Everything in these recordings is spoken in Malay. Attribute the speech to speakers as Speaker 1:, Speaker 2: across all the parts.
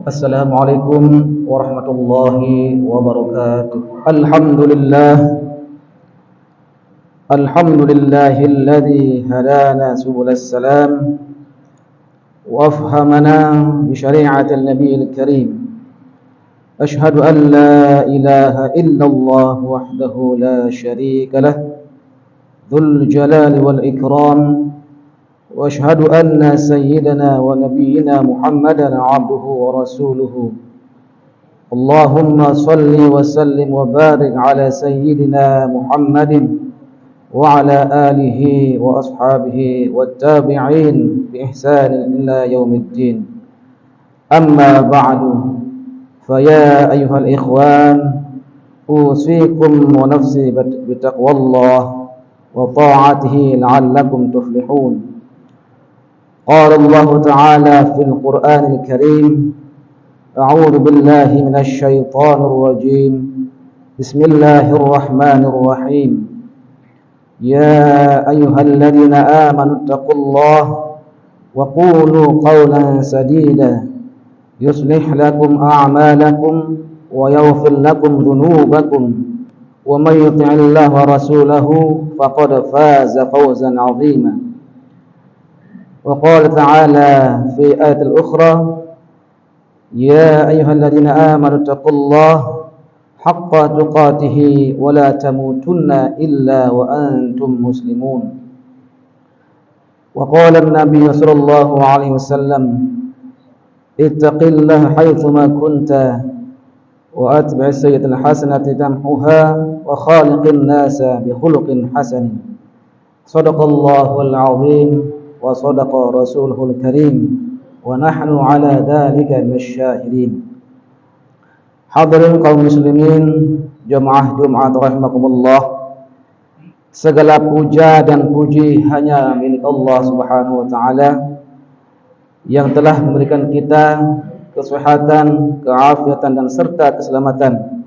Speaker 1: Assalamualaikum warahmatullahi wabarakatuh. Alhamdulillahilladzi hadana subulas salam wa afhamana bi syari'atil nabiyil karim. Ashhadu an la ilaha illallah wahdahu la syarika lah, dzul jalali wal ikram. وأشهد أن سيدنا ونبينا محمدا عبده ورسوله. اللهم صل وسلم وبارك على سيدنا محمد وعلى آله وأصحابه والتابعين بإحسان إلى يوم الدين. أما بعد، فيا أيها الإخوان، أوصيكم ونفسي بتقوى الله وطاعته لعلكم تفلحون. قال الله تعالى في القرآن الكريم: أعوذ بالله من الشيطان الرجيم، بسم الله الرحمن الرحيم. يا أيها الذين آمنوا اتقوا الله وقولوا قولا سديدا يصلح لكم أعمالكم ويغفر لكم ذنوبكم ومن يطع الله ورسوله فقد فاز فوزا عظيما. وقال تعالى في آية الأخرى: يا أيها الذين آمنوا اتقوا الله حق تقاته ولا تموتن إلا وأنتم مسلمون. وقال النبي صلى الله عليه وسلم: اتق الله حيثما كنت وأتبع السيئة الحسنة تمحها وخالق الناس بخلق حسن. صدق الله العظيم وصدق رسوله الكريم ونحن على ذلك من الشاهدين. Hadirin kaum muslimin, jemaah Jumat rahimakumullah. Segala puja dan puji hanya milik Allah Subhanahu wa taala yang telah memberikan kita kesehatan, keafiatan dan serta keselamatan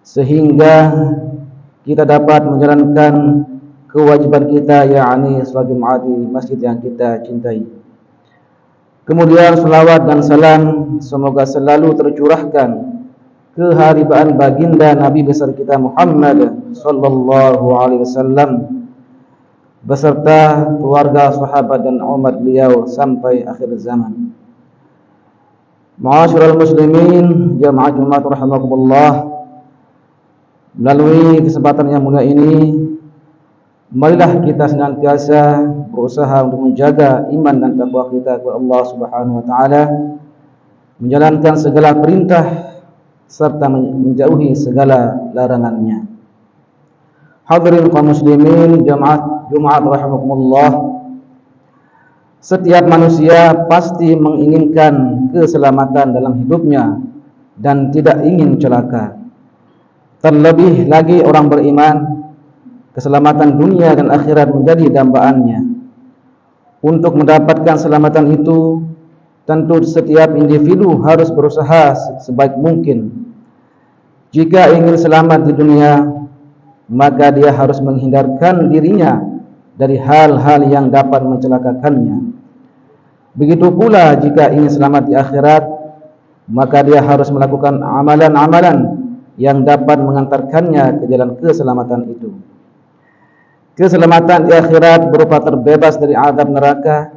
Speaker 1: sehingga kita dapat menjalankan kewajiban kita, yakni salat Jumat di masjid yang kita cintai. Kemudian selawat dan salam semoga selalu tercurahkan keharibaan baginda Nabi besar kita Muhammad sallallahu alaihi wasallam beserta keluarga, sahabat dan umat beliau sampai akhir zaman. Ma'asyiral muslimin, jamaah Jumat rahimakumullah, melalui kesempatan yang mulia ini marilah kita senantiasa berusaha untuk menjaga iman dan takwa kita kepada Allah Subhanahu wa taala, menjalankan segala perintah serta menjauhi segala larangannya. Hadirin kaum muslimin, jamaah Jumat rahimakumullah, setiap manusia pasti menginginkan keselamatan dalam hidupnya dan tidak ingin celaka. Terlebih lagi orang beriman, keselamatan dunia dan akhirat menjadi dambaannya. Untuk mendapatkan keselamatan itu, tentu setiap individu harus berusaha sebaik mungkin. Jika ingin selamat di dunia, maka dia harus menghindarkan dirinya dari hal-hal yang dapat mencelakakannya. Begitu pula jika ingin selamat di akhirat, maka dia harus melakukan amalan-amalan yang dapat mengantarkannya ke jalan keselamatan itu. Keselamatan di akhirat berupa terbebas dari azab neraka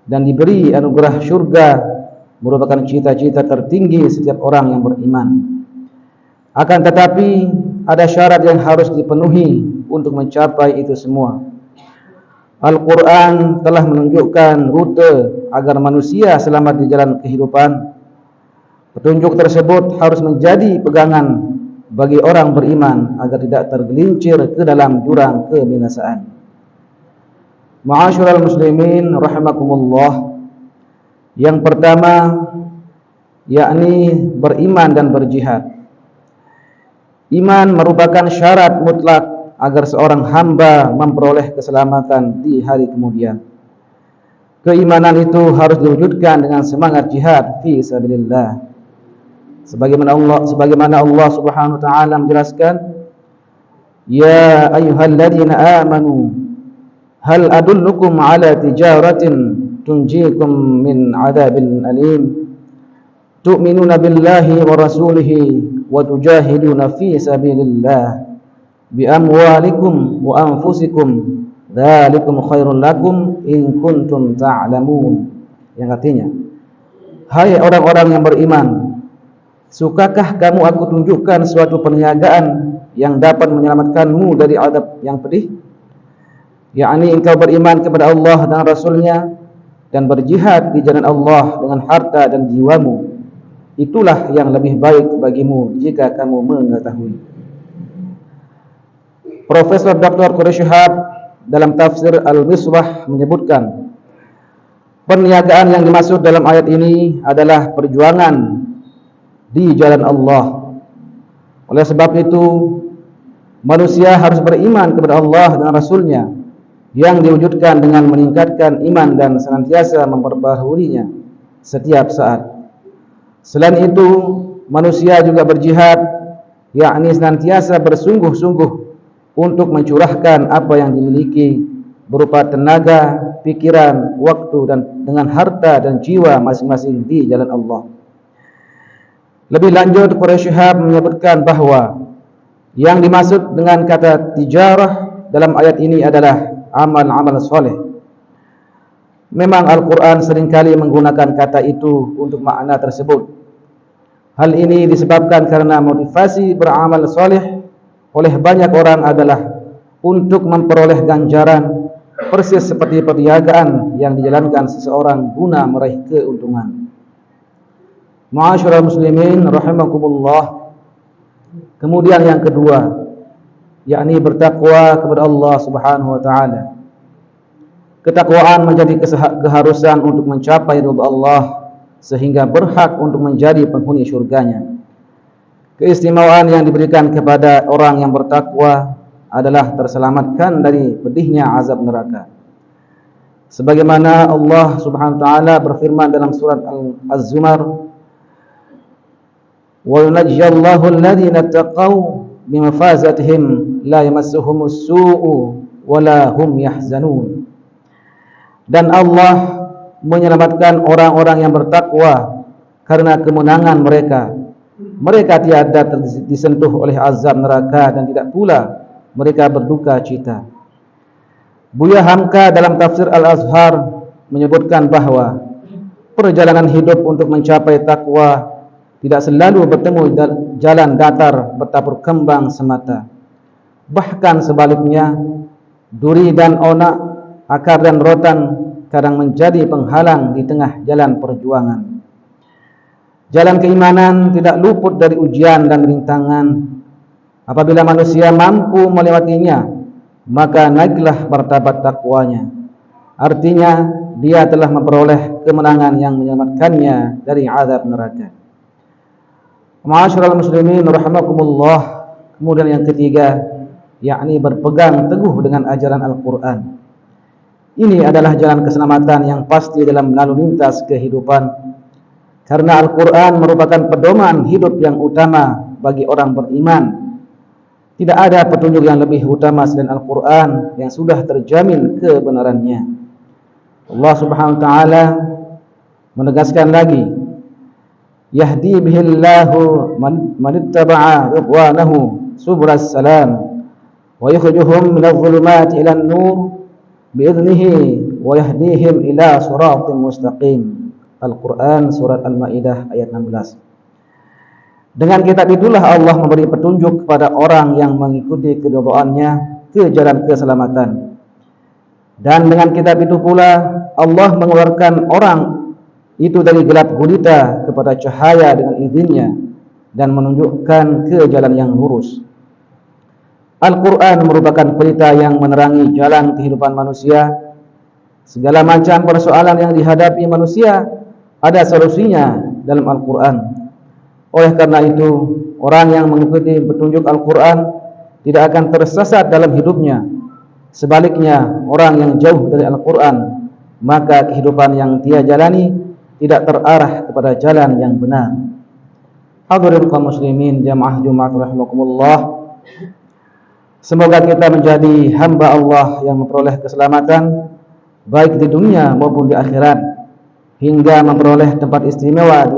Speaker 1: dan diberi anugerah syurga merupakan cita-cita tertinggi setiap orang yang beriman. Akan tetapi ada syarat yang harus dipenuhi untuk mencapai itu semua. Al-Quran telah menunjukkan rute agar manusia selamat di jalan kehidupan. Petunjuk tersebut harus menjadi pegangan bagi orang beriman agar tidak tergelincir ke dalam jurang kebinasaan. Ma'asyiral muslimin rahimakumullah, yang pertama yakni beriman dan berjihad. Iman merupakan syarat mutlak agar seorang hamba memperoleh keselamatan di hari kemudian. Keimanan itu harus diwujudkan dengan semangat jihad fi sabilillah. Sebagaimana Allah Subhanahu wa taala menjelaskan, ya ayyuhalladzina amanu hal adullukum ala tijaratin tunjikum min adzabin alim tu'minuna billahi wa rasulihi wa tujahiduna fi sabilillah bi amwalikum wa anfusikum dzalikum khairul lakum in kuntum ta'lamun. Yang artinya, hai orang-orang yang beriman, sukakah kamu aku tunjukkan suatu perniagaan yang dapat menyelamatkanmu dari azab yang pedih? Yakni engkau beriman kepada Allah dan Rasulnya dan berjihad di jalan Allah dengan harta dan jiwamu. Itulah yang lebih baik bagimu jika kamu mengetahui. Profesor Dr. Quraish Shihab dalam tafsir Al-Misbah menyebutkan, perniagaan yang dimaksud dalam ayat ini adalah perjuangan di jalan Allah. Oleh sebab itu, manusia harus beriman kepada Allah dan Rasulnya yang diwujudkan dengan meningkatkan iman dan senantiasa memperbaharuinya setiap saat. Selain itu, manusia juga berjihad, yakni senantiasa bersungguh-sungguh untuk mencurahkan apa yang dimiliki berupa tenaga, pikiran, waktu dan dengan harta dan jiwa masing-masing di jalan Allah. Lebih lanjut, Quraish Shihab menyebutkan bahwa yang dimaksud dengan kata tijarah dalam ayat ini adalah amal-amal soleh. Memang Al-Quran seringkali menggunakan kata itu untuk makna tersebut. Hal ini disebabkan karena motivasi beramal soleh oleh banyak orang adalah untuk memperoleh ganjaran, persis seperti perniagaan yang dijalankan seseorang guna meraih keuntungan. Ma'asyiral muslimin rahimakumullah. Kemudian yang kedua, yakni bertakwa kepada Allah Subhanahu wa taala. Ketakwaan menjadi keharusan untuk mencapai ridha Allah sehingga berhak untuk menjadi penghuni syurganya. Keistimewaan yang diberikan kepada orang yang bertakwa adalah terselamatkan dari pedihnya azab neraka. Sebagaimana Allah Subhanahu wa taala berfirman dalam surat Az-Zumar, "Wa yunajjallahu alladhina taqaw bimafazatihim la yamassuhumus su'u wa la hum yahzanun." Dan Allah menyelamatkan orang-orang yang bertakwa karena kemenangan mereka. Mereka tiada disentuh oleh azab neraka dan tidak pula mereka berduka cita. Buya Hamka dalam tafsir Al-Azhar menyebutkan bahwa perjalanan hidup untuk mencapai takwa tidak selalu bertemu jalan datar bertabur kembang semata. Bahkan sebaliknya, duri dan onak, akar dan rotan kadang menjadi penghalang di tengah jalan perjuangan. Jalan keimanan tidak luput dari ujian dan rintangan. Apabila manusia mampu melewatinya, maka naiklah martabat takwanya. Artinya, dia telah memperoleh kemenangan yang menyelamatkannya dari azab neraka. Ma'asyiral muslimin rahimakumullah. Kemudian yang ketiga, yakni berpegang teguh dengan ajaran Al-Quran. Ini adalah jalan keselamatan yang pasti dalam lalu lintas kehidupan. Karena Al-Quran merupakan pedoman hidup yang utama bagi orang beriman. Tidak ada petunjuk yang lebih utama selain Al-Quran yang sudah terjamin kebenarannya. Allah Subhanahu wa taala menegaskan lagi, yahdi bihillahu man ittaba'a ridwanahu subulas salam wa yukhrijuhum minadh dhulumati ilan nur bi'idhnihi wa yahdihim ila siratin mustaqim. Al-Quran surat Al-Ma'idah ayat 16. Dengan kitab itulah Allah memberi petunjuk kepada orang yang mengikuti keridhaannya ke jalan keselamatan. Dan dengan kitab itu pula Allah mengeluarkan orang itu dari gelap gulita kepada cahaya dengan izinnya dan menunjukkan ke jalan yang lurus. Al-Quran merupakan pelita yang menerangi jalan kehidupan manusia. Segala macam persoalan yang dihadapi manusia ada solusinya dalam Al-Quran. Oleh karena itu, orang yang mengikuti petunjuk Al-Quran tidak akan tersesat dalam hidupnya. Sebaliknya, orang yang jauh dari Al-Quran, maka kehidupan yang dia jalani tidak terarah kepada jalan yang benar. Hadirin kaum muslimin jamaah Jumat rahimakumullah. Semoga kita menjadi hamba Allah yang memperoleh keselamatan baik di dunia maupun di akhirat. hingga memperoleh tempat istimewa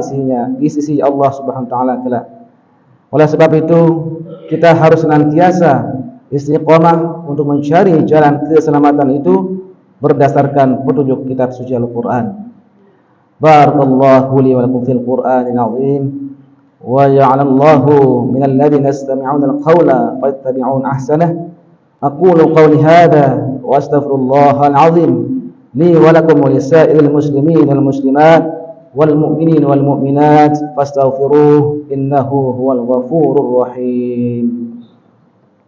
Speaker 1: di sisi Allah Subhanahu wa taala kelak. Oleh sebab itu, kita harus senantiasa istiqomah untuk mencari jalan keselamatan itu berdasarkan petunjuk kitab suci Al-Qur'an. Barakallahu li wa lakum fil Qur'anil 'azim wa ja'alallahu minal ladzina yastami'una al-qawla fayattabi'una ahsanah. Aqulu qawli hadha wa astaghfirullahal 'azim li wa lakum wa lisa'iril muslimin wal muslimat wal mu'minin wal mu'minat fastaghfiruhu innahu huwal ghafurur rahim.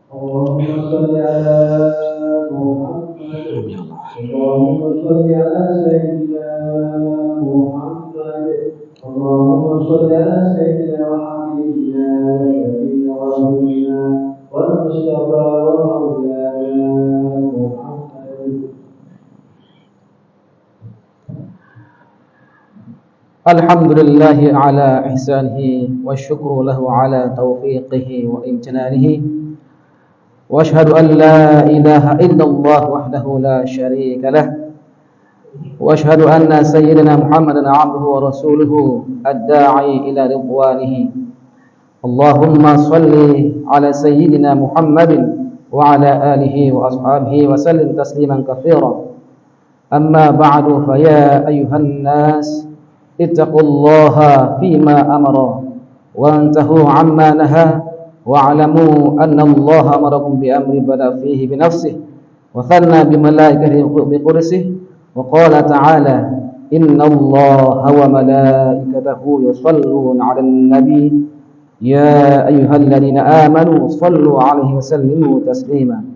Speaker 1: Allahumma shalli ala Muhammad. Allahumma shalli ala sayyidina Muhammad. Allahumma shalli ala sayyidina wa habibina shafi'ina wa rasulina wal mustafa wa maulana Muhammad. Alhamdulillahi ala ihsanihi wa syukru lahu ala taufiqihi wa imtinanihi wa ashhadu an la ilaha illallah wahdahu la syarika lah wa ashhadu anna sayyidina Muhammadan abduhu wa rasuluhu ad-da'i ila ridwanihi. Allahumma salli ala sayyidina Muhammadin wa ala alihi wa ashabihi wa sallim tasliman katsira. Amma ba'du, fa ya ayyuhan nas ittaqullaha fima amara wa antahu amma naha wa'lamu anna Allah amarakum bi amri bada fihi bi nafsihi wa thanna bi malaikatihi bi qudsihi wa qala ta'ala inna Allaha wa malaikatahu yusalluna 'alan nabi ya ayyuhalladzina amanu sallu 'alaihi wa sallimu taslima.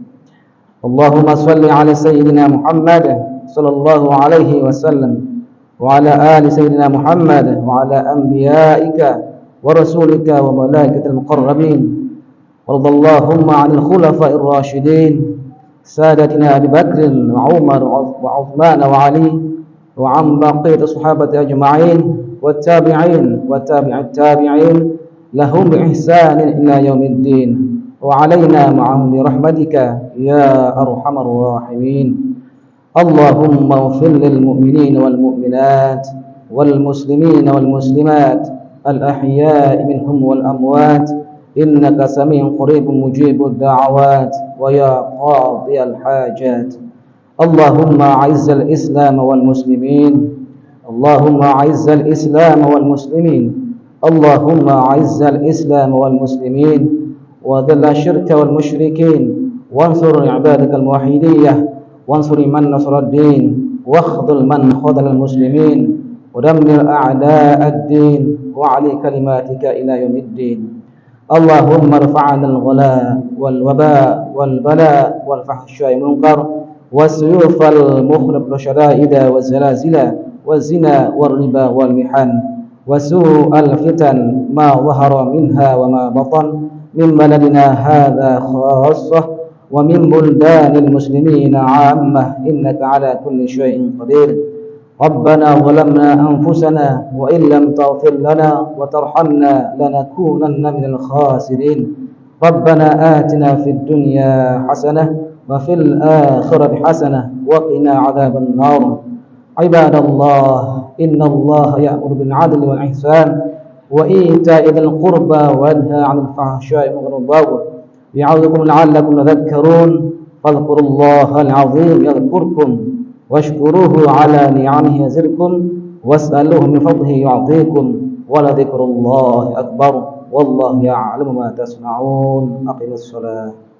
Speaker 1: Allahumma salli 'ala sayyidina Muhammad sallallahu 'alaihi wasallam wa 'ala ali sayyidina Muhammad wa 'ala anbiya'ika wa rasulika wa malaikatil muqarrabin. Radallahu anil khulafa'ir rasyidin sadatina Abi Bakr wa Umar wa Uthman wa Ali wa an baqiyati sahabati ajma'in wa tabi'in wa tabi'it tabi'in lahum bi ihsanin ila yaumiddin wa 'alaina ma'ahum bi rahmatika ya arhamar rahimin. Allahumma ighfir lil mu'minina wal mu'minat wal muslimina wal muslimat al ahya'i minhum wal amwat innaka sami'un qaribun mujibud da'awat wa ya qadiyal hajat. Allahumma a'izzal islam wal muslimin. Allahumma a'izzal islam wal muslimin. Allahumma a'izzal islam wal muslimin wa dhilla syirka wal musyrikin wansur ibadakal muwahhidiyah wansur man nasraddin wakhdhul man khadhalal muslimin wa dammir a'da'ad din wa 'ali kalimatika ila yaumiddin. Allahumma rfa'na al-ghala wal waba wal bala wal fahsya'i munkar was-suyuf al mukhlab syada'ida waz zalazila waz zina war riba wal mihan wasu'al fitan ma dhahara minha wa ma batan min baladina hadha khassah wa min buldanil muslimina 'ammah innaka 'ala kulli syai'in qadir. ربنا ظلمنا أنفسنا وإن لم تغفر لنا وترحمنا لنكونن من الخاسرين. ربنا آتنا في الدنيا حسنة وفي الآخرة حسنة وقنا عذاب النار. عباد الله إن الله يأمر بالعدل والإحسان وإيتاء ذي القربى وينهى عن الفحشاء والمنكر يعظكم لعلكم تذكرون. فاذكروا الله العظيم يذكركم واشكروه على نعمه يزدكم واسألوه من فضله يعطيكم ولذكر الله أكبر والله يعلم ما تصنعون. أقم الصلاة.